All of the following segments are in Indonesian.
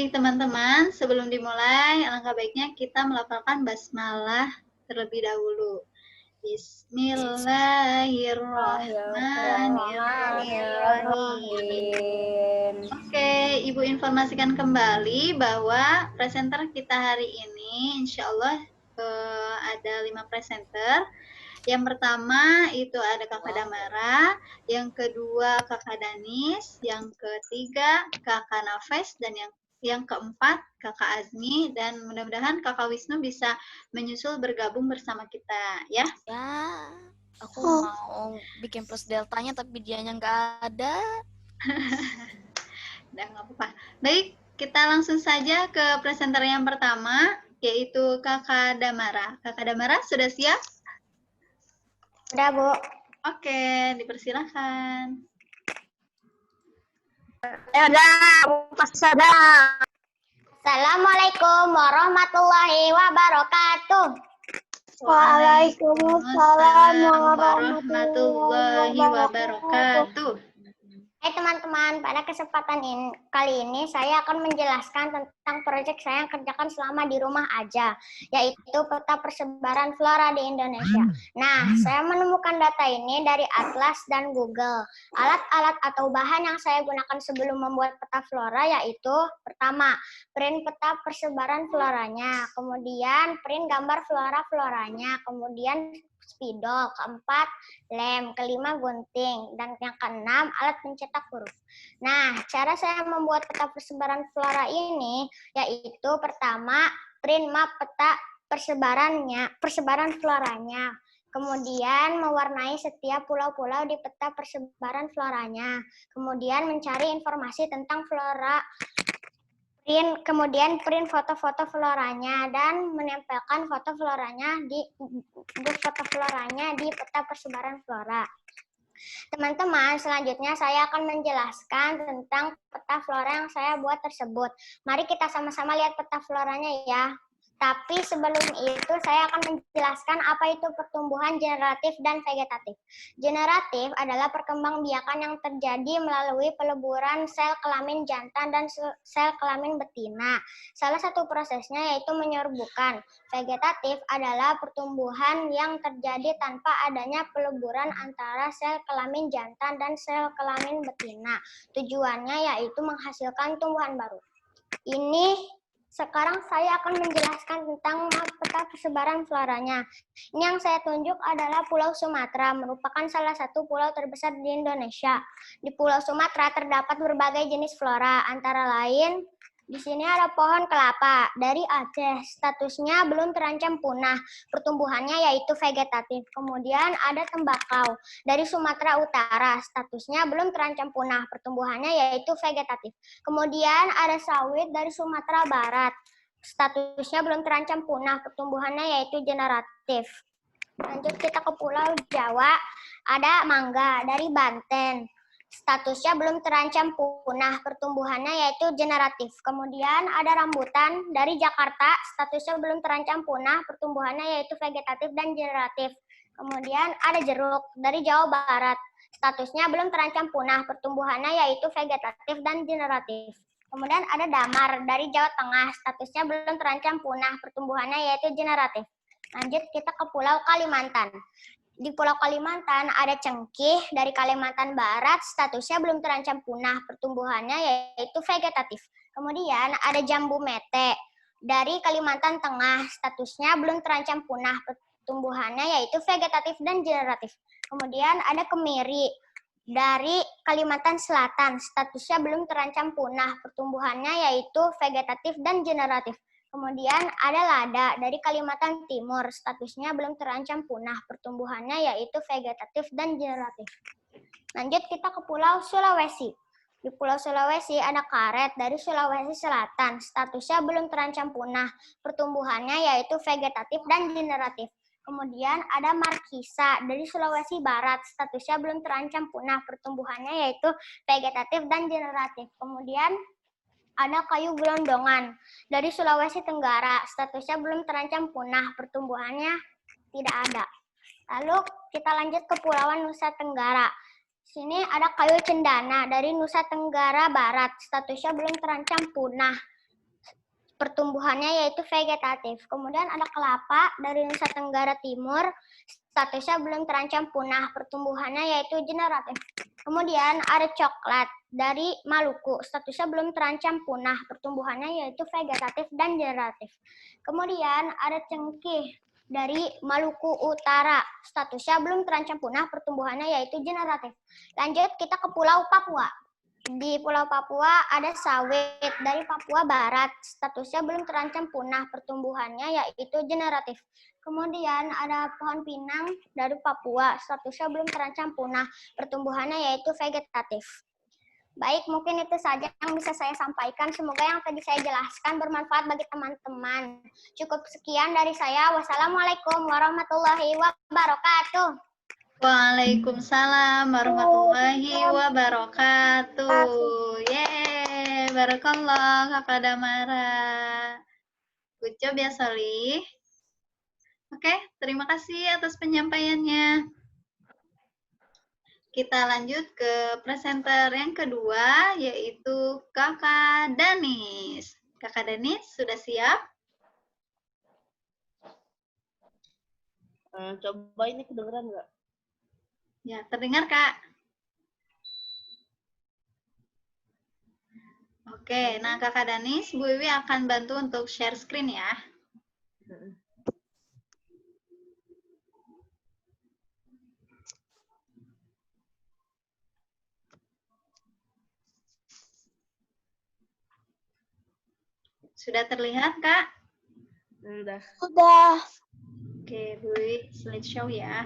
Baik, teman-teman, sebelum dimulai, alangkah baiknya kita melafalkan basmalah terlebih dahulu. Bismillahirrahmanirrahim. Oke, Ibu informasikan kembali bahwa presenter kita hari ini, insya Allah ada 5 presenter. Yang pertama itu ada Kakak Damara, yang kedua Kakak Danis, yang ketiga Kakak Nafes, dan yang keempat Kakak Azmi, dan mudah-mudahan Kakak Wisnu bisa menyusul bergabung bersama kita, ya. Ya, aku mau bikin plus deltanya tapi dianya nggak ada. Udah nggak apa-apa. Baik, kita langsung saja ke presenter yang pertama, yaitu Kakak Damara. Kakak Damara sudah siap? Udah, Bu. Oke, dipersilahkan. Ya udah, pasti ada. Assalamualaikum warahmatullahi wabarakatuh. Waalaikumsalam warahmatullahi wabarakatuh. Hai teman-teman, pada kesempatan kali ini saya akan menjelaskan tentang proyek saya yang kerjakan selama di rumah aja, yaitu peta persebaran flora di Indonesia. Nah, saya menemukan data ini dari Atlas dan Google. Alat-alat atau bahan yang saya gunakan sebelum membuat peta flora yaitu pertama, print peta persebaran floranya, kemudian print gambar flora-floranya, kemudian spidol, keempat lem, kelima gunting, dan yang keenam alat pencetak huruf. Nah, cara saya membuat peta persebaran flora ini yaitu pertama print map peta persebaran floranya. Kemudian mewarnai setiap pulau-pulau di peta persebaran floranya. Kemudian mencari informasi tentang flora. Kemudian print foto-foto floranya dan menempelkan foto floranya di peta persebaran flora. Teman-teman, selanjutnya saya akan menjelaskan tentang peta flora yang saya buat tersebut. Mari kita sama-sama lihat peta floranya ya. Tapi sebelum itu saya akan menjelaskan apa itu pertumbuhan generatif dan vegetatif. Generatif adalah perkembangbiakan yang terjadi melalui peleburan sel kelamin jantan dan sel kelamin betina. Salah satu prosesnya yaitu menyerbukan. Vegetatif adalah pertumbuhan yang terjadi tanpa adanya peleburan antara sel kelamin jantan dan sel kelamin betina. Tujuannya yaitu menghasilkan tumbuhan baru. Sekarang saya akan menjelaskan tentang peta persebaran floranya. Ini yang saya tunjuk adalah Pulau Sumatera, merupakan salah satu pulau terbesar di Indonesia. Di Pulau Sumatera terdapat berbagai jenis flora, antara lain di sini ada pohon kelapa dari Aceh, statusnya belum terancam punah, pertumbuhannya yaitu vegetatif. Kemudian ada tembakau dari Sumatera Utara, statusnya belum terancam punah, pertumbuhannya yaitu vegetatif. Kemudian ada sawit dari Sumatera Barat, statusnya belum terancam punah, pertumbuhannya yaitu generatif. Lanjut kita ke Pulau Jawa, ada mangga dari Banten. Statusnya belum terancam punah, pertumbuhannya yaitu generatif. Kemudian ada rambutan dari Jakarta, statusnya belum terancam punah, pertumbuhannya yaitu vegetatif dan generatif. Kemudian ada jeruk dari Jawa Barat, statusnya belum terancam punah, pertumbuhannya yaitu vegetatif dan generatif. Kemudian ada damar dari Jawa Tengah, statusnya belum terancam punah, pertumbuhannya yaitu generatif. Lanjut kita ke Pulau Kalimantan. Di Pulau Kalimantan ada cengkih dari Kalimantan Barat, statusnya belum terancam punah, pertumbuhannya yaitu vegetatif. Kemudian ada jambu mete dari Kalimantan Tengah, statusnya belum terancam punah, pertumbuhannya yaitu vegetatif dan generatif. Kemudian ada kemiri dari Kalimantan Selatan, statusnya belum terancam punah, pertumbuhannya yaitu vegetatif dan generatif. Kemudian ada lada dari Kalimantan Timur, statusnya belum terancam punah, pertumbuhannya yaitu vegetatif dan generatif. Lanjut kita ke Pulau Sulawesi. Di Pulau Sulawesi ada karet dari Sulawesi Selatan, statusnya belum terancam punah, pertumbuhannya yaitu vegetatif dan generatif. Kemudian ada markisa dari Sulawesi Barat, statusnya belum terancam punah, pertumbuhannya yaitu vegetatif dan generatif. Kemudian ada kayu gelondongan dari Sulawesi Tenggara, statusnya belum terancam punah, pertumbuhannya tidak ada. Lalu kita lanjut ke Kepulauan Nusa Tenggara. Sini ada kayu cendana dari Nusa Tenggara Barat, statusnya belum terancam punah, pertumbuhannya yaitu vegetatif. Kemudian ada kelapa dari Nusa Tenggara Timur, statusnya belum terancam punah, pertumbuhannya yaitu generatif. Kemudian ada coklat dari Maluku, statusnya belum terancam punah, pertumbuhannya yaitu vegetatif dan generatif. Kemudian ada cengkeh dari Maluku Utara, statusnya belum terancam punah, pertumbuhannya yaitu generatif. Lanjut kita ke Pulau Papua. Di Pulau Papua ada sawit dari Papua Barat, statusnya belum terancam punah, pertumbuhannya yaitu generatif. Kemudian ada pohon pinang dari Papua, statusnya belum terancam punah, pertumbuhannya yaitu vegetatif. Baik, mungkin itu saja yang bisa saya sampaikan. Semoga yang tadi saya jelaskan bermanfaat bagi teman-teman. Cukup sekian dari saya. Wassalamualaikum warahmatullahi wabarakatuh. Waalaikumsalam warahmatullahi wabarakatuh. Yeay, barakallah Kakak Damara. Good job ya Solih. Oke, terima kasih atas penyampaiannya. Kita lanjut ke presenter yang kedua, yaitu Kakak Danis. Kakak Danis, sudah siap? Coba ini kedengeran nggak? Ya, terdengar, Kak. Oke, nah Kakak Danis, Bu Wiwi akan bantu untuk share screen ya. Sudah terlihat, Kak? Udah. Udah. Oke, Bu Wiwi slideshow ya.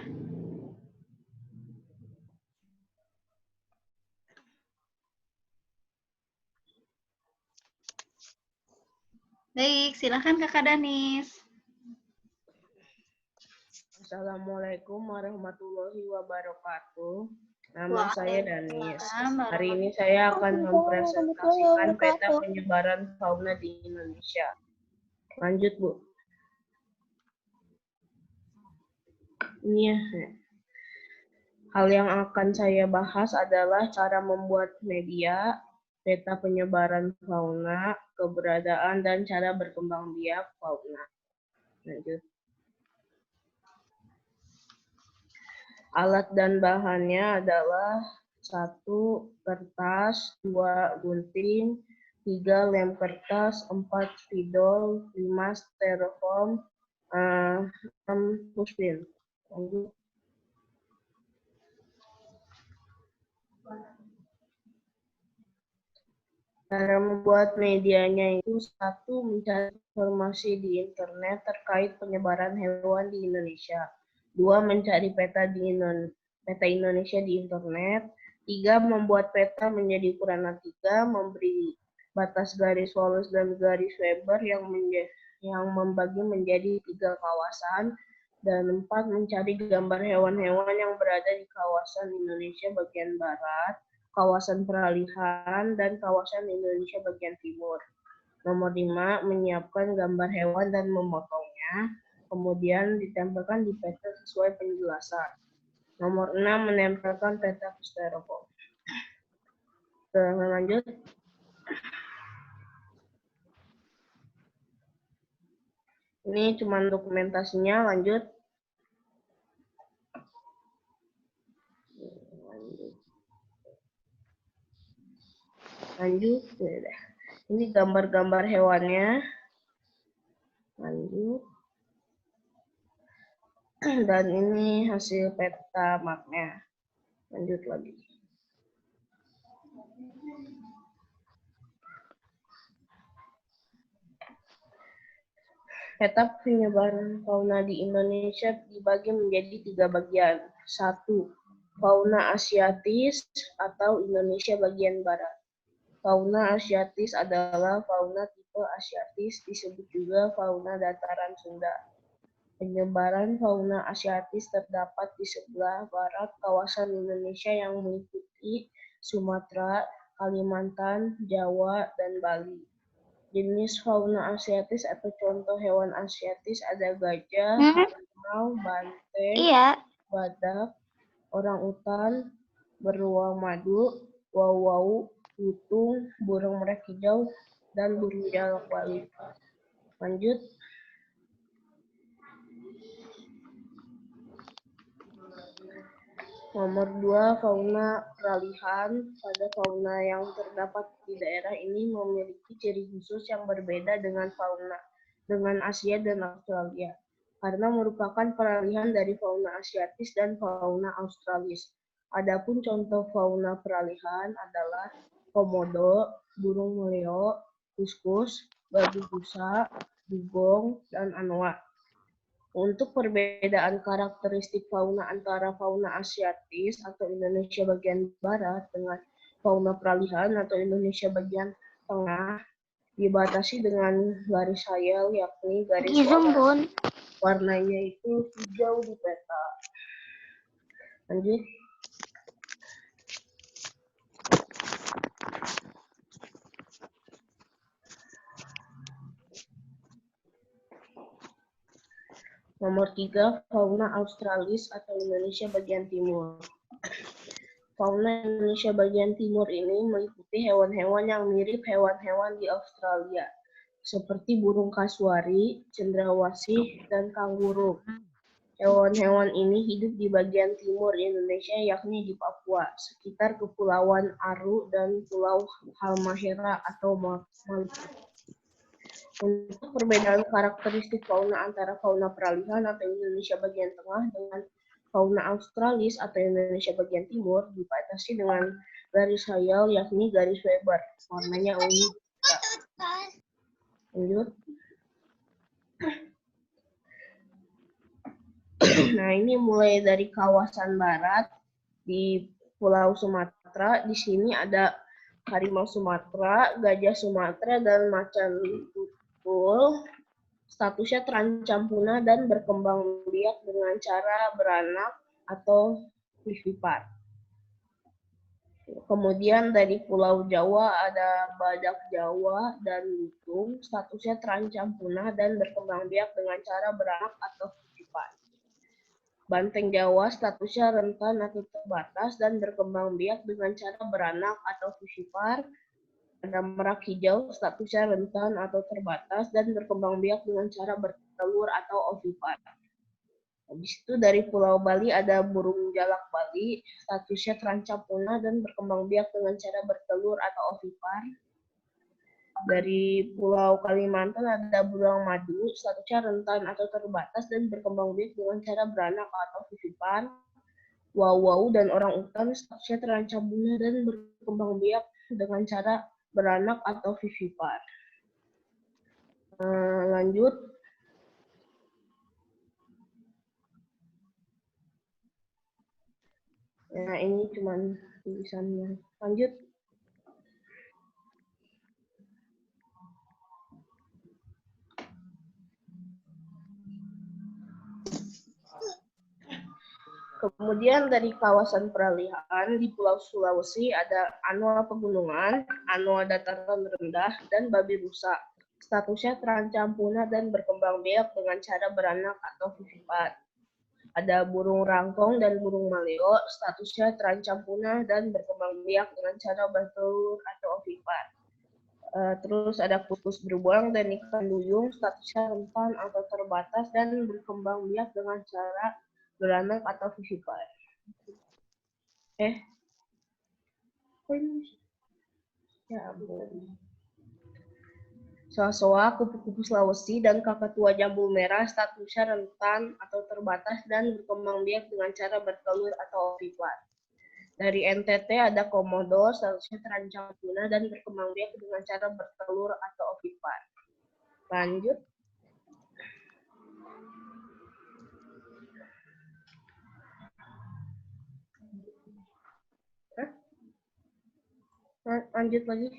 Baik, silakan Kakak Danis. Assalamualaikum warahmatullahi wabarakatuh. Nama saya Danis. Hari ini saya akan mempresentasikan peta penyebaran fauna di Indonesia. Lanjut, Bu. Ini ya. Hal yang akan saya bahas adalah cara membuat media, peta penyebaran fauna, keberadaan, dan cara berkembang biak fauna. Lanjut. Alat dan bahannya adalah 1. Kertas, 2. Gunting, 3. Lem kertas, 4. spidol, 5. styrofoam, 6. puspin. Lanjut. Cara membuat medianya itu 1. Mencari informasi di internet terkait penyebaran hewan di Indonesia. 2. Mencari peta Indonesia di internet. 3. Membuat peta menjadi ukuran A3, memberi batas garis Wallace dan garis Weber yang membagi menjadi 3 kawasan. Dan 4. Mencari gambar hewan-hewan yang berada di kawasan Indonesia bagian barat, kawasan peralihan, dan kawasan Indonesia bagian timur. Nomor 5, menyiapkan gambar hewan dan memotongnya, kemudian ditempelkan di peta sesuai penjelasan. Nomor 6, menempelkan peta ke styrofoam. Lanjut. Ini cuma dokumentasinya, lanjut. Lanjut. Ini gambar-gambar hewannya. Lanjut. Dan ini hasil peta mapnya. Lanjut lagi. Peta penyebaran fauna di Indonesia dibagi menjadi 3 bagian. 1. Fauna asiatis atau Indonesia bagian barat. Fauna asiatis adalah fauna tipe asiatis, disebut juga fauna dataran Sunda. Penyebaran fauna asiatis terdapat di sebelah barat kawasan Indonesia yang meliputi Sumatera, Kalimantan, Jawa, dan Bali. Jenis fauna asiatis atau contoh hewan asiatis ada gajah, harimau, banteng, badak, orangutan, beruang madu, wau-wau, lutung, burung merak hijau, dan burung jalak Bali. Lanjut. Nomor 2, fauna peralihan. Pada fauna yang terdapat di daerah ini memiliki ciri khusus yang berbeda dengan Asia dan Australia, karena merupakan peralihan dari fauna asiatis dan fauna australis. Adapun contoh fauna peralihan adalah komodo, burung meleo, kuskus, babi busa, dugong, dan anoa. Untuk perbedaan karakteristik fauna antara fauna asiatis atau Indonesia bagian barat dengan fauna peralihan atau Indonesia bagian tengah dibatasi dengan garis hayal, yakni garis warnanya itu hijau di peta. Lanjut. Nomor 3, fauna australis atau Indonesia bagian timur. Fauna Indonesia bagian timur ini meliputi hewan-hewan yang mirip hewan-hewan di Australia, seperti burung kasuari, cendrawasih, dan kanguru. Hewan-hewan ini hidup di bagian timur Indonesia, yakni di Papua, sekitar Kepulauan Aru dan Pulau Halmahera atau Maluku. Untuk perbedaan karakteristik fauna antara fauna peralihan atau Indonesia bagian tengah dengan fauna australis atau Indonesia bagian timur dibatasi dengan garis hayal, yakni garis Weber, warnanya ungu. Lanjut. Nah, ini mulai dari kawasan barat di Pulau Sumatera. Di sini ada harimau Sumatera, gajah Sumatera, dan macan tutul. Statusnya terancam punah dan berkembang biak dengan cara beranak atau vivipar. Kemudian dari Pulau Jawa ada badak Jawa dan lutung. Statusnya terancam punah dan berkembang biak dengan cara beranak atau vivipar. Banteng Jawa statusnya rentan atau terbatas dan berkembang biak dengan cara beranak atau vivipar. Ada merak hijau statusnya rentan atau terbatas dan berkembang biak dengan cara bertelur atau ovipar. Habis itu dari Pulau Bali ada burung jalak Bali, statusnya terancam punah dan berkembang biak dengan cara bertelur atau ovipar. Dari Pulau Kalimantan ada burung madu, statusnya rentan atau terbatas dan berkembang biak dengan cara beranak atau vivipar. Wau-wau dan orang utan statusnya terancam punah dan berkembang biak dengan cara beranak atau vivipar. Lanjut. Nah, ini cuman tulisannya. Lanjut. Kemudian dari kawasan peralihan di Pulau Sulawesi ada anoa pegunungan, anoa dataran rendah, dan babi rusa. Statusnya terancam punah dan berkembang biak dengan cara beranak atau vivipar. Ada burung rangkong dan burung maleo, statusnya terancam punah dan berkembang biak dengan cara bertelur atau ovipar. Terus ada kuskus beruang dan ikan duyung, statusnya rentan atau terbatas dan berkembang biak dengan cara beranak atau vivipar. Ya ampun. Soa-soa, kupu-kupu Sulawesi, dan kakatua jambu merah statusnya rentan atau terbatas dan berkembang biak dengan cara bertelur atau ovipar. Dari NTT ada komodo, statusnya terancam punah dan berkembang biak dengan cara bertelur atau ovipar. Lanjut. Lanjut lagi.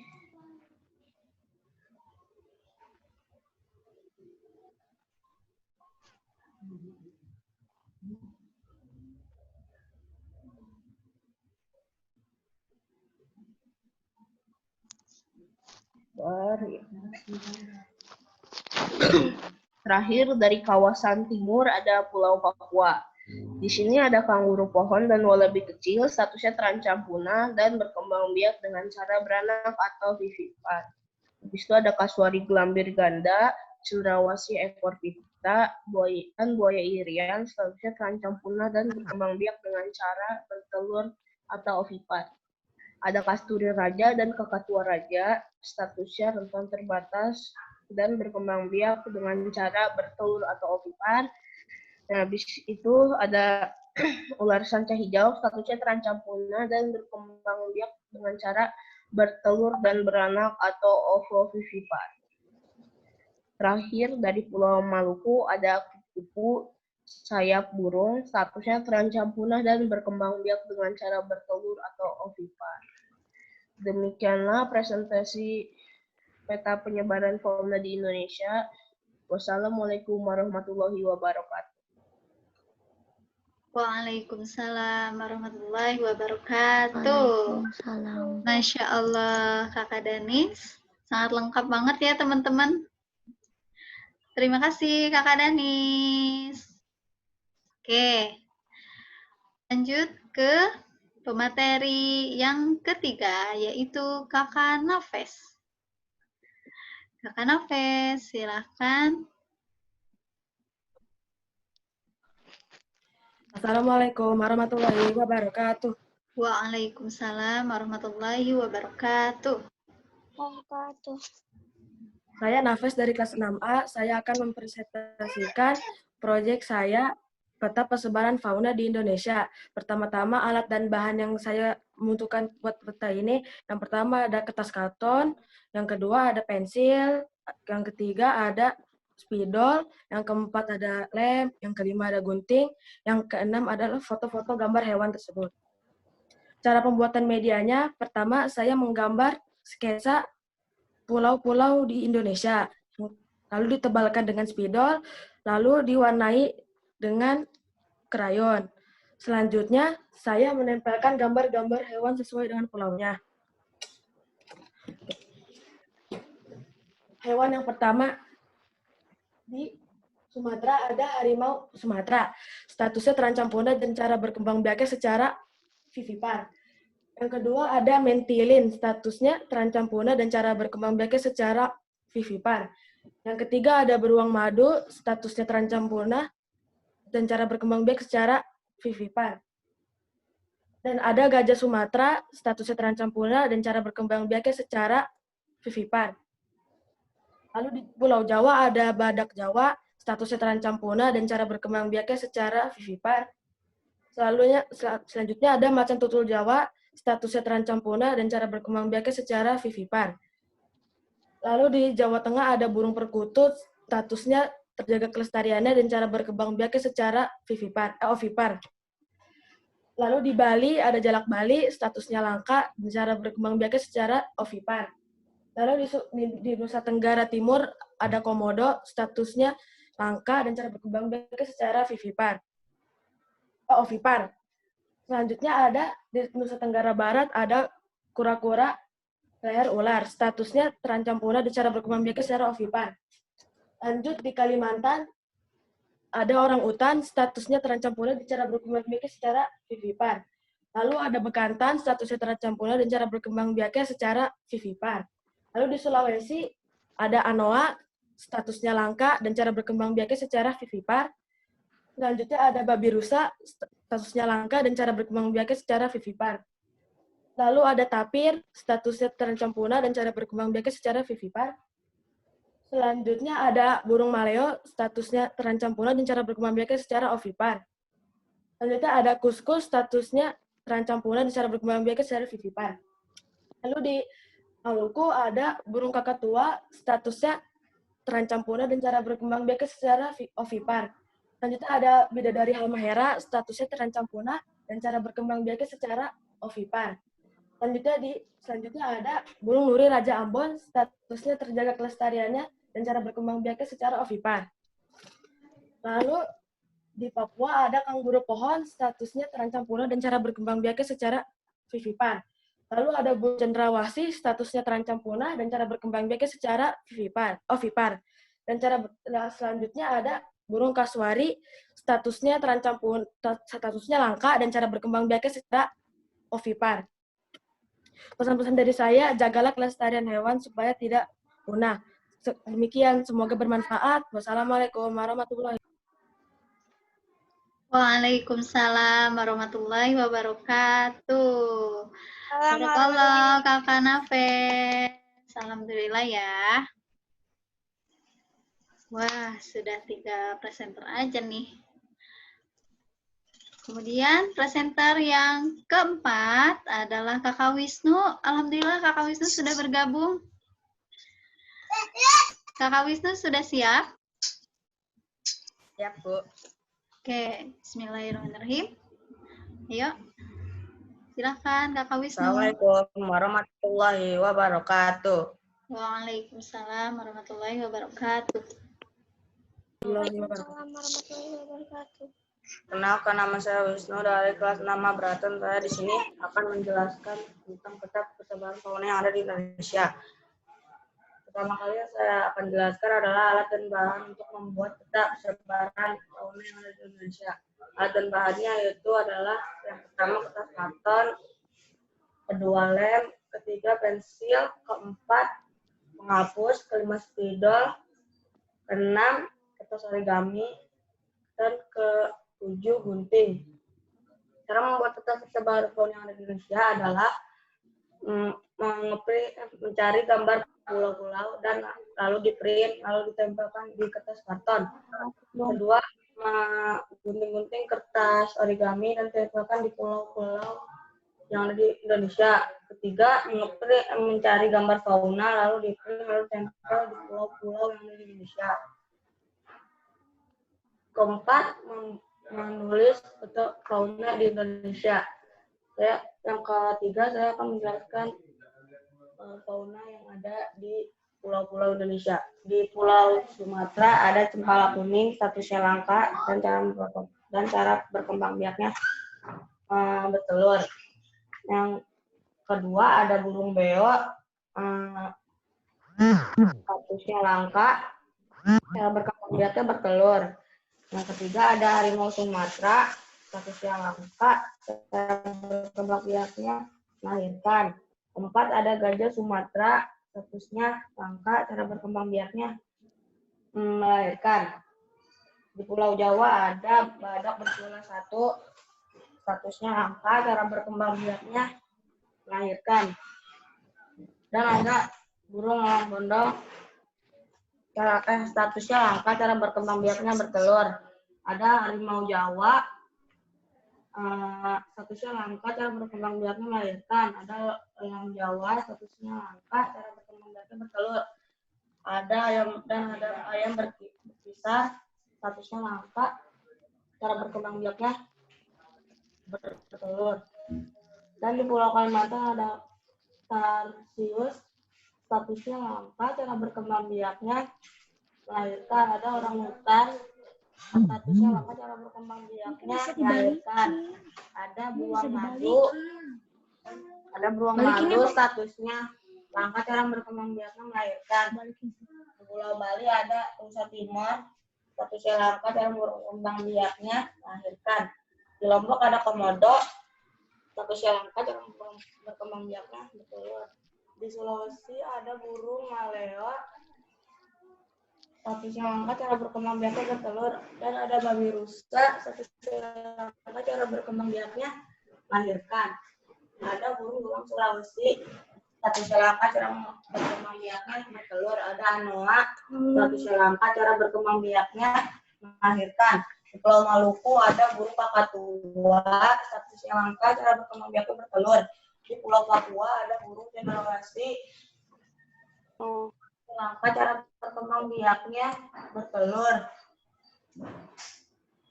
Terakhir dari kawasan timur ada Pulau Papua. Di sini ada kanguru pohon dan wallaby kecil, statusnya terancam punah dan berkembang biak dengan cara beranak atau vivipar. Habis itu ada kasuari gelambir ganda, cendrawasih ekor pita, buaya irian, statusnya terancam punah dan berkembang biak dengan cara bertelur atau ovipar. Ada kasturi raja dan kakatua raja, statusnya rentan terbatas dan berkembang biak dengan cara bertelur atau ovipar. Nah, habis itu ada ular sanca hijau, statusnya terancam punah dan berkembang biak dengan cara bertelur dan beranak atau ovovivipar. Terakhir dari Pulau Maluku ada kupu-kupu sayap burung, statusnya terancam punah dan berkembang biak dengan cara bertelur atau ovipar. Demikianlah presentasi peta penyebaran fauna di Indonesia. Wassalamualaikum warahmatullahi wabarakatuh. Waalaikumsalam warahmatullahi wabarakatuh. Waalaikumsalam. Masya Allah, Kakak Danis. Sangat lengkap banget ya, teman-teman. Terima kasih, Kakak Danis. Oke, lanjut ke pemateri yang ketiga, yaitu Kakak Nafes. Kakak Nafes, silahkan. Assalamualaikum warahmatullahi wabarakatuh. Waalaikumsalam warahmatullahi wabarakatuh. Saya Nafes dari kelas 6A. Saya akan mempresentasikan proyek saya peta persebaran fauna di Indonesia. Pertama-tama alat dan bahan yang saya membutuhkan buat peta ini. Yang pertama ada kertas karton, yang kedua ada pensil, yang ketiga ada spidol, yang keempat ada lem, yang kelima ada gunting, yang keenam adalah foto-foto gambar hewan tersebut. Cara pembuatan medianya, pertama saya menggambar sketsa pulau-pulau di Indonesia, lalu ditebalkan dengan spidol, lalu diwarnai dengan krayon. Selanjutnya, saya menempelkan gambar-gambar hewan sesuai dengan pulaunya. Hewan yang pertama, di Sumatera ada harimau Sumatera. Statusnya terancam punah dan cara berkembang biaknya secara vivipar. Yang kedua ada mentilin, statusnya terancam punah dan cara berkembang biaknya secara vivipar. Yang ketiga ada beruang madu, statusnya terancam punah dan cara berkembang biak secara vivipar. Dan ada gajah Sumatera, statusnya terancam punah dan cara berkembang biaknya secara vivipar. Lalu di Pulau Jawa ada badak Jawa, statusnya terancam punah dan cara berkembang biaknya secara vivipar. Selanjutnya ada macan tutul Jawa, statusnya terancam punah dan cara berkembang biaknya secara vivipar. Lalu di Jawa Tengah ada burung perkutut, statusnya terjaga kelestariannya dan cara berkembang biaknya secara ovipar. Lalu di Bali ada jalak Bali, statusnya langka dan cara berkembang biaknya secara ovipar. Lalu di Nusa Tenggara Timur ada komodo, statusnya langka dan cara berkembang biaknya secara ovipar. Selanjutnya ada di Nusa Tenggara Barat ada kura-kura leher ular, statusnya terancam punah dan cara berkembang biaknya secara ovipar. Lanjut di Kalimantan ada orang utan, statusnya terancam punah dan cara berkembang biaknya secara vivipar. Lalu ada bekantan, statusnya terancam punah dan cara berkembang biaknya secara vivipar. Lalu di Sulawesi ada anoa, statusnya langka dan cara berkembang biaknya secara vivipar. Selanjutnya ada babi rusa, statusnya langka dan cara berkembang biaknya secara vivipar. Lalu ada tapir, statusnya terancam punah dan cara berkembang biaknya secara vivipar. Selanjutnya ada burung maleo, statusnya terancam punah dan cara berkembang biaknya secara ovipar. Selanjutnya ada kuskus, statusnya terancam punah dan cara berkembang biaknya secara vivipar. Lalu di Maluku ada burung kakatua, statusnya terancam punah dan cara berkembang biaknya secara ovipar. Selanjutnya ada bidadari halmahera, statusnya terancam punah dan cara berkembang biaknya secara ovipar. Selanjutnya ada burung nuri raja Ambon, statusnya terjaga kelestariannya dan cara berkembang biaknya secara ovipar. Lalu di Papua ada kanguru pohon, statusnya terancam punah dan cara berkembang biaknya secara vivipar. Lalu ada burung cendrawasih, statusnya terancam punah dan cara berkembang biaknya secara ovipar. Dan selanjutnya ada burung kasuari, statusnya statusnya langka dan cara berkembang biaknya secara ovipar. Pesan-pesan dari saya, jagalah kelestarian hewan supaya tidak punah. Demikian, semoga bermanfaat. Wassalamualaikum warahmatullahi wabarakatuh. Waalaikumsalam warahmatullahi wabarakatuh. Barakallah Kakak Nafes. Alhamdulillah ya. Wah, sudah 3 presenter aja nih. Kemudian presenter yang keempat adalah Kakak Wisnu. Alhamdulillah Kakak Wisnu sudah bergabung. Kakak Wisnu sudah siap? Siap, Bu. Oke, bismillahirrahmanirrahim. Ayo, silakan Kakak Wisnu. Assalamualaikum warahmatullahi wabarakatuh. Waalaikumsalam warahmatullahi wabarakatuh. Waalaikumsalam warahmatullahi wabarakatuh. Kenalkan, nama saya Wisnu dari kelas 6 Mabratan. Saya di sini akan menjelaskan tentang peta persebaran fauna yang ada di Indonesia. Pertama kali yang saya akan jelaskan adalah alat dan bahan untuk membuat peta persebaran fauna yang ada di Indonesia. Alat dan bahannya yaitu adalah yang pertama kertas karton, kedua lem, ketiga pensil, keempat penghapus, kelima spidol, keenam kertas origami, dan ketujuh gunting. Cara membuat peta persebaran fauna yang ada di Indonesia adalah mencari gambar pulau-pulau dan lalu di-print, lalu ditempelkan di kertas karton. Kedua, gunting-gunting kertas origami dan ditempelkan di pulau-pulau yang ada di Indonesia. Ketiga, mencari gambar fauna, lalu di-print, lalu ditempel di pulau-pulau yang ada di Indonesia. Keempat, menulis peta fauna di Indonesia. Yang ketiga, saya akan menjelaskan fauna yang ada di pulau-pulau Indonesia. Di Pulau Sumatera ada cempala kuning, statusnya langka, dan cara berkembang biaknya bertelur. Yang kedua ada burung beo, statusnya langka, cara berkembang biaknya bertelur. Yang ketiga ada harimau Sumatera, statusnya langka, cara berkembang biaknya melahirkan. Keempat ada gajah Sumatera, statusnya langka, cara berkembang biaknya melahirkan. Di Pulau Jawa ada badak bertulang 1, statusnya langka, cara berkembang biaknya melahirkan. Dan ada burung elang bondong, statusnya langka, cara berkembang biaknya bertelur. Ada harimau Jawa, statusnya langka, cara berkembang biaknya melahirkan. Ada elang Jawa, statusnya langka, cara berkembang biaknya bertelur. Ada ayam berkisar, statusnya langka, cara berkembang biaknya bertelur. Dan di Pulau Kalimantan ada tarsius, statusnya langka, cara berkembang biaknya melahirkan. Ada orangutan, statusnya langka, cara berkembang biaknya melahirkan. Ada beruang madu, statusnya langka, cara berkembang biaknya melahirkan. Di Pulau Bali ada rusa timor, statusnya langka, cara berkembang biaknya melahirkan. Di Lombok ada komodo, statusnya langka, cara berkembang biaknya bertelur. Di Sulawesi ada burung maleo, statusnya langka, cara berkembang biaknya bertelur. Dan ada babi rusa, statusnya langka, cara berkembang biaknya melahirkan. Ada burung beruang Sulawesi, statusnya langka, cara berkembang biaknya bertelur. Ada anoa, statusnya langka, cara berkembang biaknya melahirkan. Di Pulau Maluku ada burung kakatua, statusnya langka, cara berkembang biaknya bertelur. Di Pulau Papua ada burung cendrawasih, langka, cara berkembang biaknya bertelur.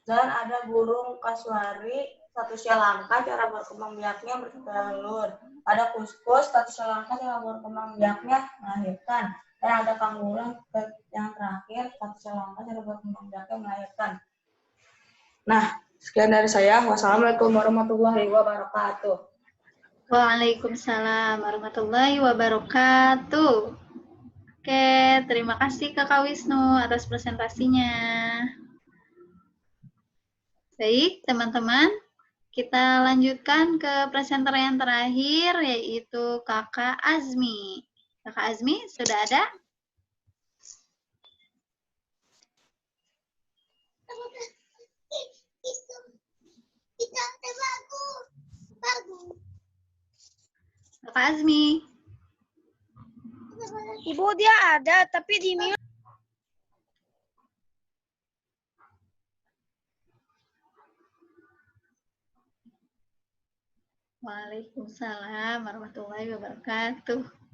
Dan ada burung kasuari, statusnya langka, cara berkembang biaknya bertelur. Ada kuskus, statusnya langka, cara berkembang biaknya melahirkan. Dan ada kanguru yang terakhir, statusnya langka, cara berkembang biaknya melahirkan. Nah, sekian dari saya. Wassalamualaikum warahmatullahi wabarakatuh. Waalaikumsalam warahmatullahi wabarakatuh. Oke, terima kasih Kakak Wisnu atas presentasinya. Baik, teman-teman. Kita lanjutkan ke presenter yang terakhir, yaitu Kakak Azmi. Kakak Azmi, sudah ada? Kakak Azmi. Ibu dia ada tapi di mute. Waalaikumsalam warahmatullahi wabarakatuh.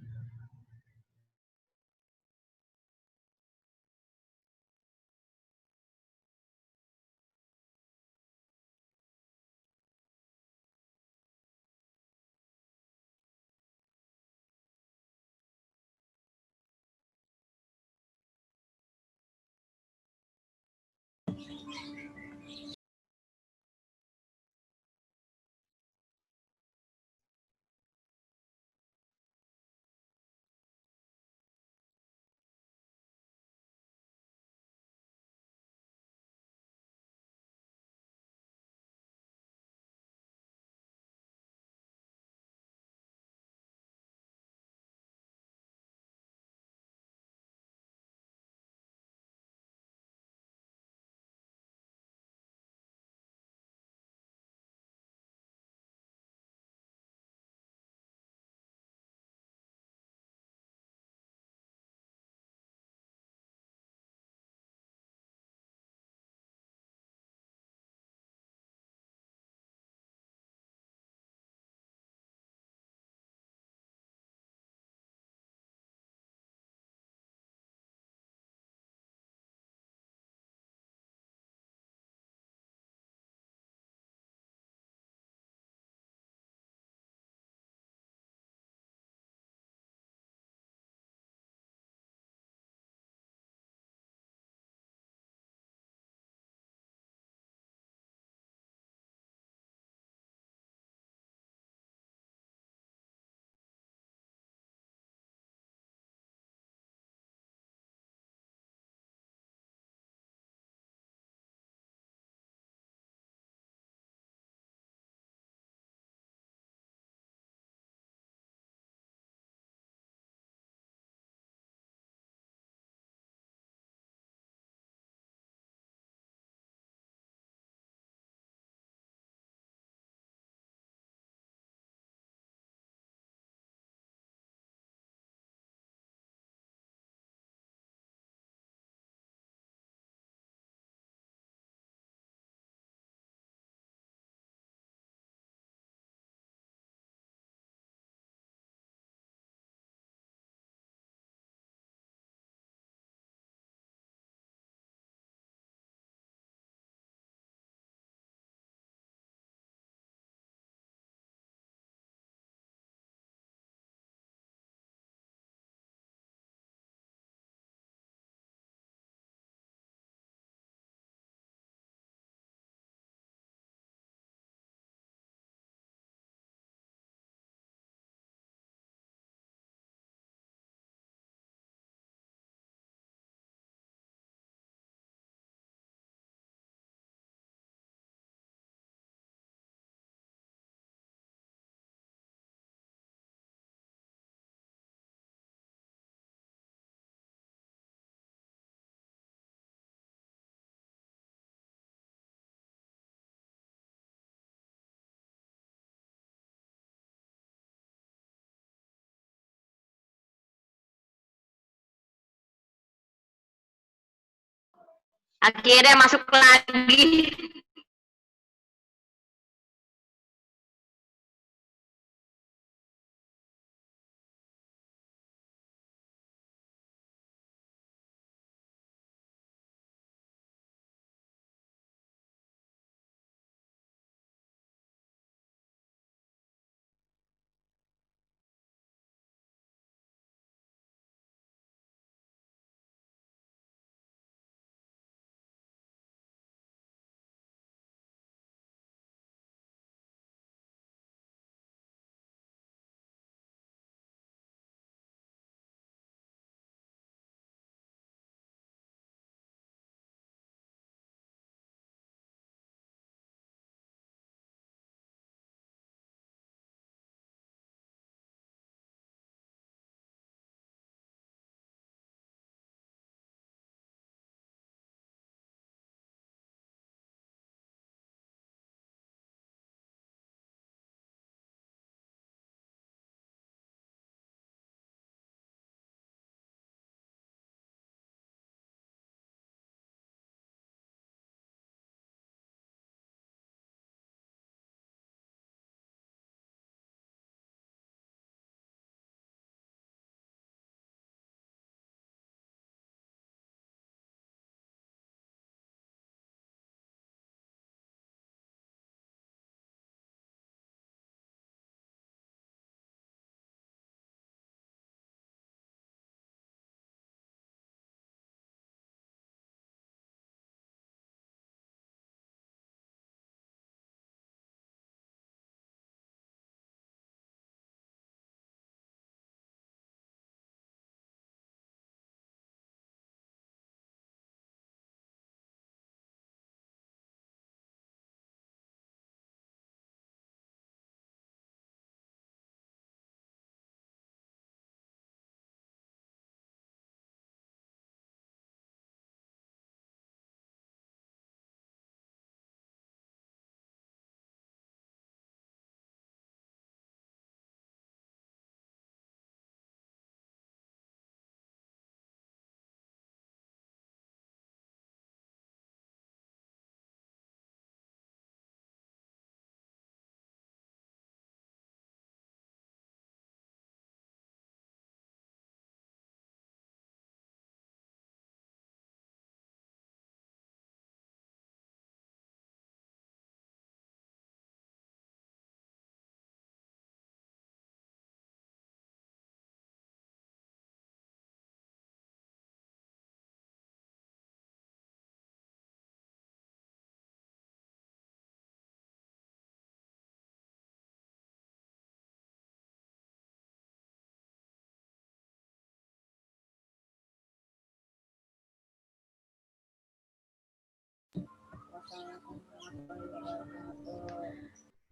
Akhirnya masuk lagi.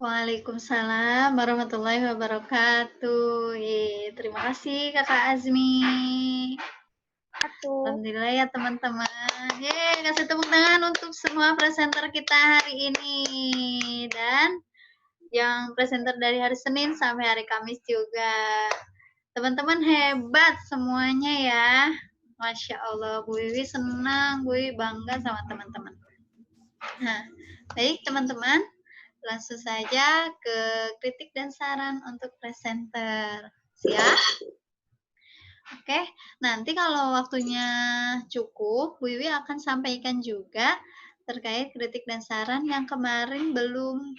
Waalaikumsalam warahmatullahi wabarakatuh. Terima kasih Kakak Azmi. Alhamdulillah ya teman-teman. Kasih tepuk tangan untuk semua presenter kita hari ini. Dan yang presenter dari hari Senin sampai hari Kamis juga. Teman-teman hebat semuanya ya. Masya Allah, Bu Wiwi senang, Bu Wiwi bangga sama teman-teman. Nah, baik teman-teman. Langsung saja ke kritik dan saran untuk presenter. Siap? Oke, nanti kalau waktunya cukup, Bu Wiwi akan sampaikan juga terkait kritik dan saran yang kemarin belum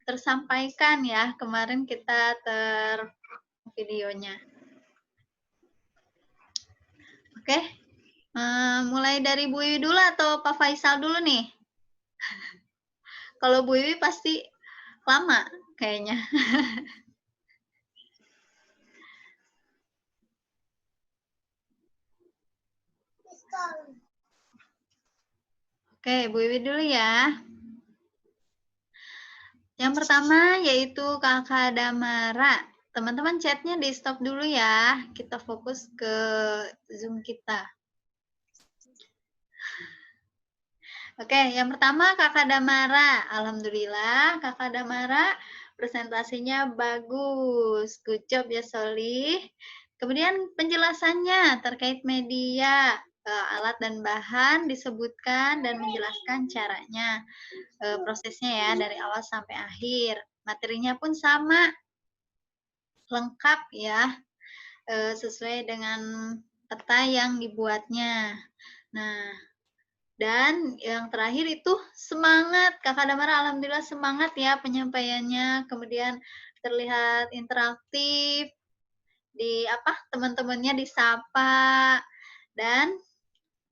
tersampaikan ya. Kemarin kita videonya. Oke, mulai dari Bu Wiwi dulu atau Pak Faisal dulu nih? Kalau Bu Wiwi pasti lama kayaknya. Oke, Bu Wiwi dulu ya. Yang pertama yaitu Kakak Damara. Teman-teman chatnya di stop dulu ya. Kita fokus ke Zoom kita. Oke, yang pertama Kakak Damara. Alhamdulillah Kakak Damara presentasinya bagus. Good job ya Solih. Kemudian penjelasannya terkait media, alat dan bahan disebutkan dan menjelaskan caranya, prosesnya ya dari awal sampai akhir. Materinya pun sama, lengkap ya, sesuai dengan peta yang dibuatnya. Nah, dan yang terakhir itu semangat. Kakak Damara alhamdulillah semangat ya penyampaiannya. Kemudian terlihat interaktif, teman-temannya disapa. Dan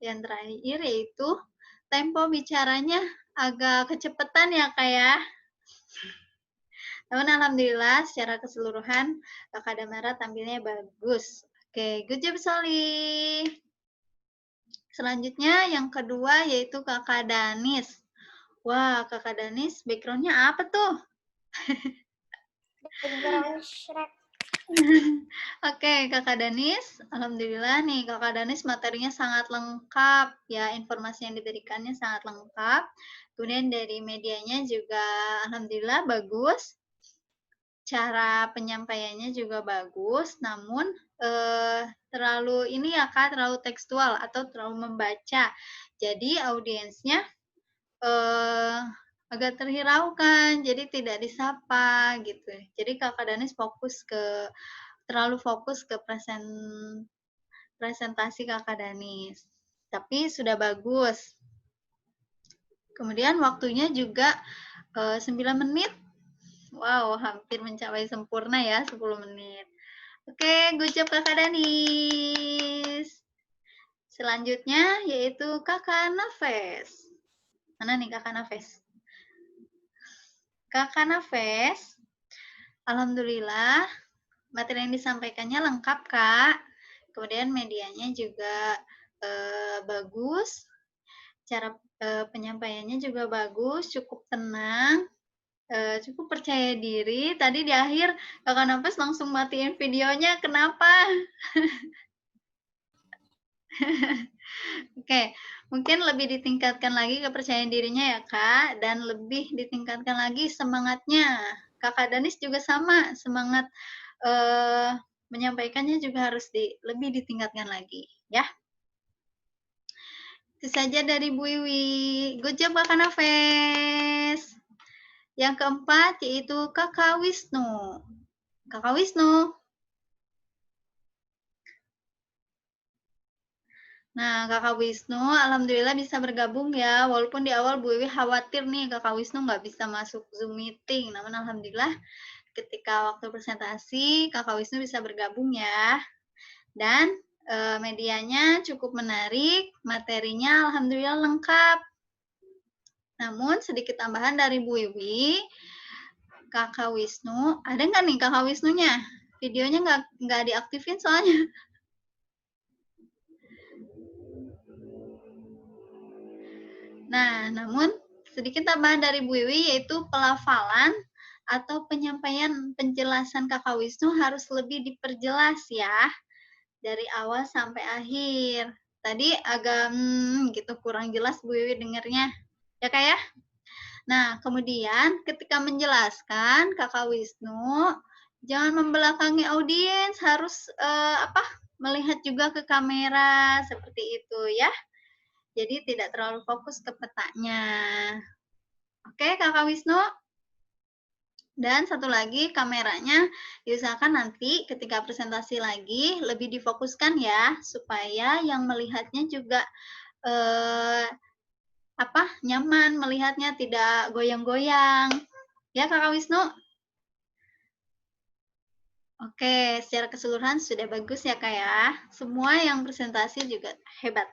yang terakhir yaitu tempo bicaranya agak kecepatan ya Kak ya. Namun alhamdulillah secara keseluruhan Kakak Damara tampilnya bagus. Oke, good job Solih. Selanjutnya yang kedua yaitu Kakak Danis. Wah, Kakak Danis background-nya apa tuh? Background Shrek. Oke, Kakak Danis. Alhamdulillah nih Kakak Danis materinya sangat lengkap. Ya, informasi yang diberikannya sangat lengkap. Kemudian dari medianya juga alhamdulillah bagus. Cara penyampaiannya juga bagus, namun terlalu ini ya Kak, terlalu tekstual atau terlalu membaca. Jadi audiensnya agak terhiraukan, jadi tidak disapa gitu. Jadi Kakak Danis terlalu fokus ke presentasi Kakak Danis. Tapi sudah bagus. Kemudian waktunya juga 9 menit. Wow, hampir mencapai sempurna ya, 10 menit. Oke, good job Kakak Danis. Selanjutnya yaitu Kakak Nafes. Mana nih Kakak Nafes? Kakak Nafes, alhamdulillah materi yang disampaikannya lengkap Kak. Kemudian medianya juga bagus. Cara penyampaiannya juga bagus, cukup tenang. Cukup percaya diri. Tadi di akhir Kakak Nafes langsung matiin videonya. Kenapa? Oke, mungkin lebih ditingkatkan lagi kepercayaan dirinya ya Kak, dan lebih ditingkatkan lagi semangatnya. Kakak Danis juga sama, semangat menyampaikannya juga harus lebih ditingkatkan lagi ya. Itu saja dari Bu Wiwi. Good job Kakak Nafes. Yang keempat yaitu Kakak Wisnu. Kakak Wisnu. Nah, Kakak Wisnu alhamdulillah bisa bergabung ya. Walaupun di awal Bu Wiwi khawatir nih Kakak Wisnu nggak bisa masuk Zoom meeting. Namun alhamdulillah ketika waktu presentasi Kakak Wisnu bisa bergabung ya. Dan medianya cukup menarik, materinya alhamdulillah lengkap. Namun sedikit tambahan dari Bu Wiwi, Kakak Wisnu, ada nggak nih Kakak Wisnunya? Videonya nggak diaktifin soalnya. Nah, namun sedikit tambahan dari Bu Wiwi, yaitu pelafalan atau penyampaian penjelasan Kakak Wisnu harus lebih diperjelas ya, dari awal sampai akhir. Tadi agak gitu kurang jelas Bu Wiwi dengarnya, ya Kak ya? Nah, kemudian ketika menjelaskan Kakak Wisnu, jangan membelakangi audiens, harus melihat juga ke kamera seperti itu ya. Jadi tidak terlalu fokus ke petanya. Oke, Kakak Wisnu. Dan satu lagi, kameranya diusahakan nanti ketika presentasi lagi lebih difokuskan ya, supaya yang melihatnya juga nyaman melihatnya, tidak goyang-goyang. Ya, Kakak Wisnu? Oke, secara keseluruhan sudah bagus ya, Kak ya. Semua yang presentasi juga hebat.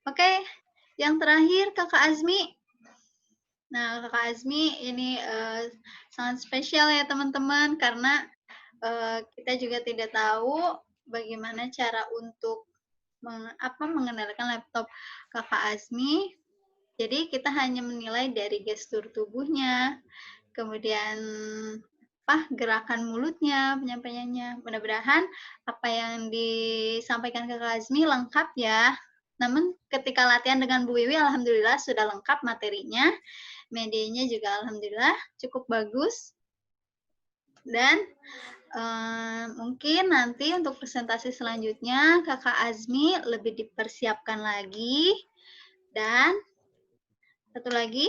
Oke, yang terakhir Kakak Azmi. Nah, Kakak Azmi ini sangat spesial ya teman-teman, karena kita juga tidak tahu bagaimana cara untuk mengendalikan laptop Kakak Azmi. Jadi kita hanya menilai dari gestur tubuhnya, kemudian gerakan mulutnya, penyampaiannya. Mudah-mudahan apa yang disampaikan Kakak Azmi lengkap ya. Namun ketika latihan dengan Bu Wiwi, alhamdulillah sudah lengkap materinya. Medianya juga alhamdulillah cukup bagus. Dan mungkin nanti untuk presentasi selanjutnya Kakak Azmi lebih dipersiapkan lagi. Dan satu lagi,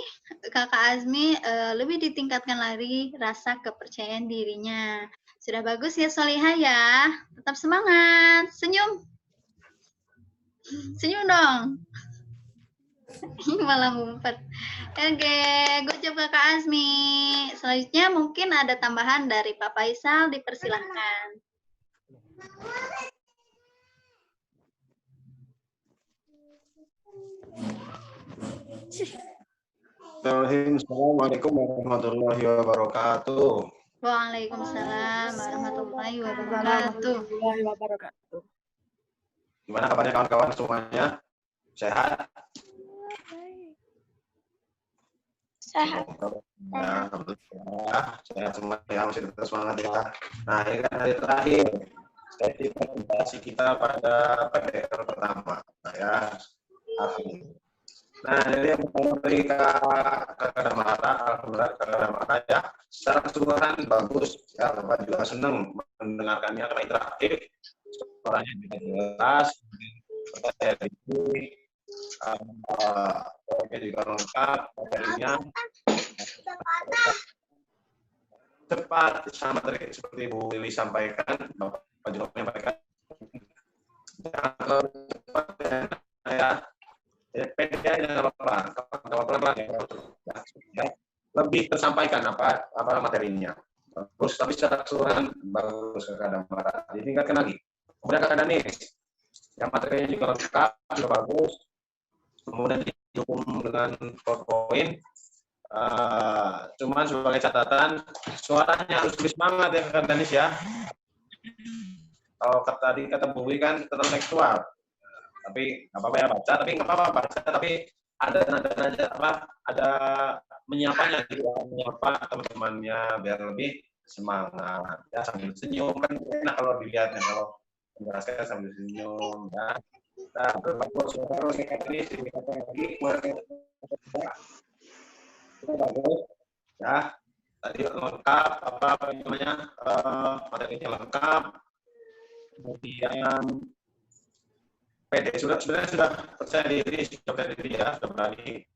Kakak Azmi lebih ditingkatkan lagi rasa kepercayaan dirinya. Sudah bagus ya Solihah ya. Tetap semangat. Senyum. Senyum dong. Malah ngumpet. Oke, good job Kakak Azmi. Selanjutnya mungkin ada tambahan dari Pak Faisal, dipersilahkan. Assalamualaikum warahmatullahi wabarakatuh. Waalaikumsalam warahmatullahi wabarakatuh. Gimana kabarnya kawan-kawan semuanya? Sehat? Sehat. Ya, alhamdulillah. Sehat semua ya, masih tetap semangat ya. Nah, ini kan hari terakhir sesi presentasi kita pada PDR pertama. Nah, ya. Nah, jadi yang pertama dari Kakak Damara, alhamdulillah Kakak Damara ya, secara keseluruhan bagus ya, Bapak juga senang mendengarkannya karena interaktif, suaranya juga jelas, percaya diri, juga lengkap, materinya cepat, sama seperti Bu Lili sampaikan, Bapak juga menyampaikan, jangan cepat ya. PDA jangan pelan-pelan ya. Lebih tersampaikan apa materinya. Terus tapi secara keseluruhan bagus Kakak Damara. Ditingkatkan lagi. Kemudian Kakak Danis, yang materinya juga lengkap, juga bagus. Kemudian didukung dengan PowerPoint. Cuman sebagai catatan, suaranya harus lebih semangat ya Kakak Danis ya. Kalau tadi kata Bu Wi kan terlalu tekstual. Tapi nggak apa-apa ya baca, tapi nggak apa-apa baca, tapi ada nada-nada ada menyapanya gitu, menyapa teman-temannya biar lebih semangat ya, sambil senyum kan enak kalau dilihatnya, kalau menjelaskan sambil senyum ya. Nah, terus ini ditingkatkan lagi itu bagus ya, tadi lengkap materinya lengkap, kemudian PD sebenarnya sudah percaya diri ya, sudah berani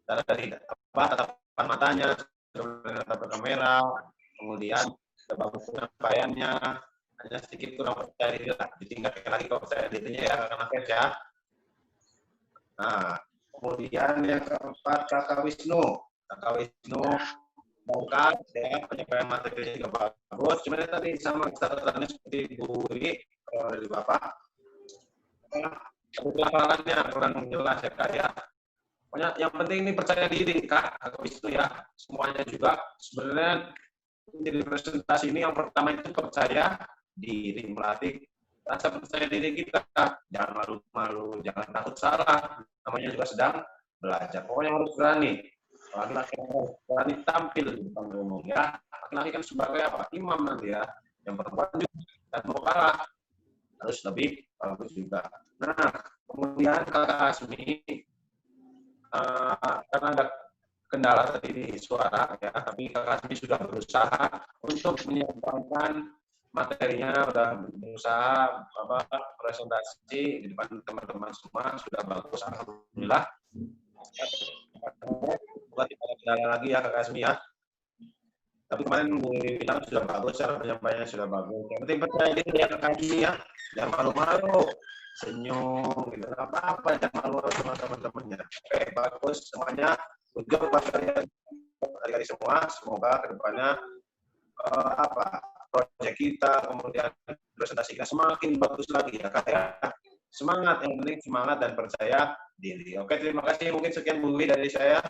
dari tatapan matanya, sudah menatap kamera, kemudian sudah bagus penyampaiannya, hanya sedikit kurang percaya diri lah, ditingkatkan lagi percaya dirinya ya Kakak Nafes ya. Nah, kemudian yang keempat Kakak Wisnu lengkap ya, penyampaian materinya juga bagus, cuman tadi sama catatannya seperti Bu Wi dari Bapak. Pelafalannya kurang jelas ya Kak ya. Pokoknya yang penting ini percaya diri Kak, habis itu ya semuanya juga sebenarnya jadi presentasi ini yang pertama itu percaya diri, melatih rasa percaya diri kita. Jangan malu-malu, jangan takut salah. Namanya juga sedang belajar. Pokoknya harus berani. Laki-laki harus berani tampil di depan umum ya. Laki-laki kan sebagai apa? Imam nanti ya. Yang perempuan juga dan mau kalah harus lebih bagus juga. Nah, kemudian Kakak Asmi karena ada kendala tadi di suara ya, tapi Kakak Asmi sudah berusaha untuk menyampaikan materinya, sudah berusaha presentasi di depan teman-teman semua sudah bagus, alhamdulillah. Bukan tidak ada kendala lagi ya Kakak Asmi ya. Tapi kemarin Bu bilang sudah bagus, cara penyampaiannya sudah bagus. Yang penting percaya diri ya Kakak Asmi ya, jangan malu-malu, senyum, gitu. Apa-apa, jangan malu-malu sama teman-temannya. Oke, bagus semuanya. Untuk kalian dari semua, semoga kedepannya proyek kita, kemudian presentasi kita semakin bagus lagi ya Kak ya. Semangat, yang penting semangat dan percaya diri. Oke, terima kasih. Mungkin sekian Bu Wi dari saya.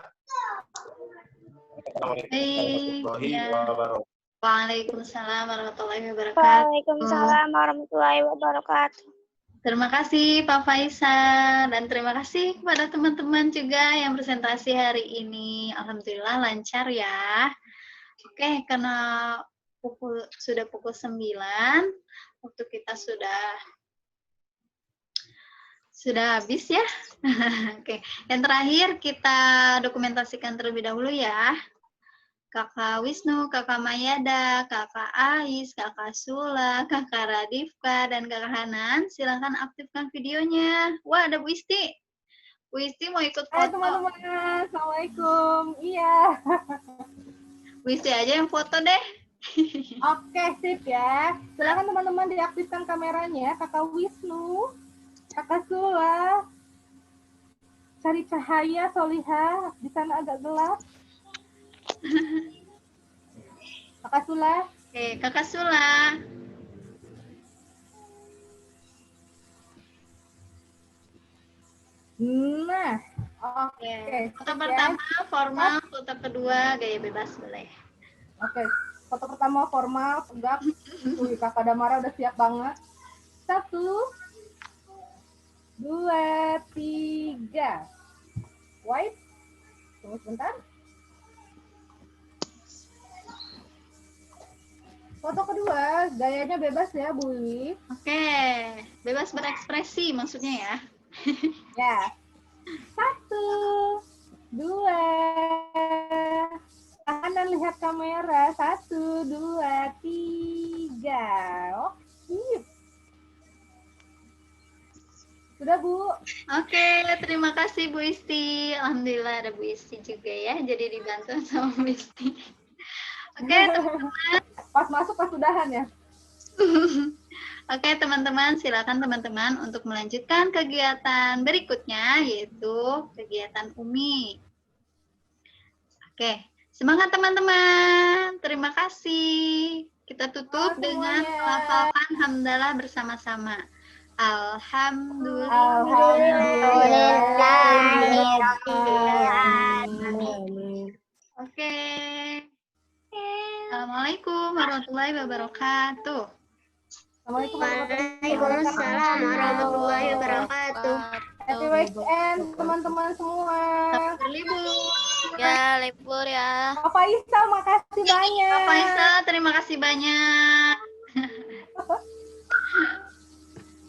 Assalamualaikum warahmatullahi wabarakatuh. Waalaikumsalam warahmatullahi wabarakatuh. Waalaikumsalam warahmatullahi wabarakatuh. Terima kasih Pak Faisal dan terima kasih kepada teman-teman juga yang presentasi hari ini. Alhamdulillah lancar ya. Oke, karena sudah pukul 9, waktu kita sudah habis ya. Oke, yang terakhir kita dokumentasikan terlebih dahulu ya. Kakak Wisnu, Kakak Mayada, Kakak Ais, Kakak Sula, Kakak Radifka, dan Kakak Hanan, silakan aktifkan videonya. Wah, ada Bu Isti. Bu Isti mau ikut foto. Hai teman-teman, Assalamualaikum. Iya. Bu Isti aja yang foto deh. Oke, sip ya. Silakan teman-teman diaktifkan kameranya. Kakak Wisnu, Kakak Sula. Cari cahaya, Solihah. Di sana agak gelap. Kakak Sula. Oke, Kakak Sula. Nah, oke. Foto pertama formal, foto kedua gaya bebas boleh. Oke, foto pertama formal, tegap. Wih, Kakak Damara udah siap banget. 1, 2, 3. Wipe. Tunggu sebentar. Foto kedua, gayanya bebas ya, Bu Wi. Oke, bebas berekspresi maksudnya ya. Ya. 1, 2. Kanan lihat kamera. 1, 2, 3. Oh, sip. Sudah, Bu. Oke, terima kasih Bu Isti. Alhamdulillah ada Bu Isti juga ya, jadi dibantu sama Bu Isti. Oke, teman-teman. Pas masuk pas sudahan ya. Oke, teman-teman, silakan teman-teman untuk melanjutkan kegiatan berikutnya, yaitu kegiatan UMI. Oke, semangat teman-teman. Terima kasih. Kita tutup dengan melafalkan hamdalah bersama-sama. Alhamdulillah. Oke. Assalamualaikum warahmatullahi wabarakatuh. Waalaikumsalam warahmatullahi wabarakatuh. Happy weekend teman-teman semua. Selamat libur. Ya, libur ya. Pak Faisal, makasih banyak. Pak Faisal, terima kasih banyak.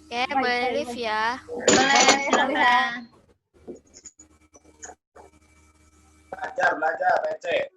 Oke, boleh live ya. Boleh, silakan. Belajar, PC.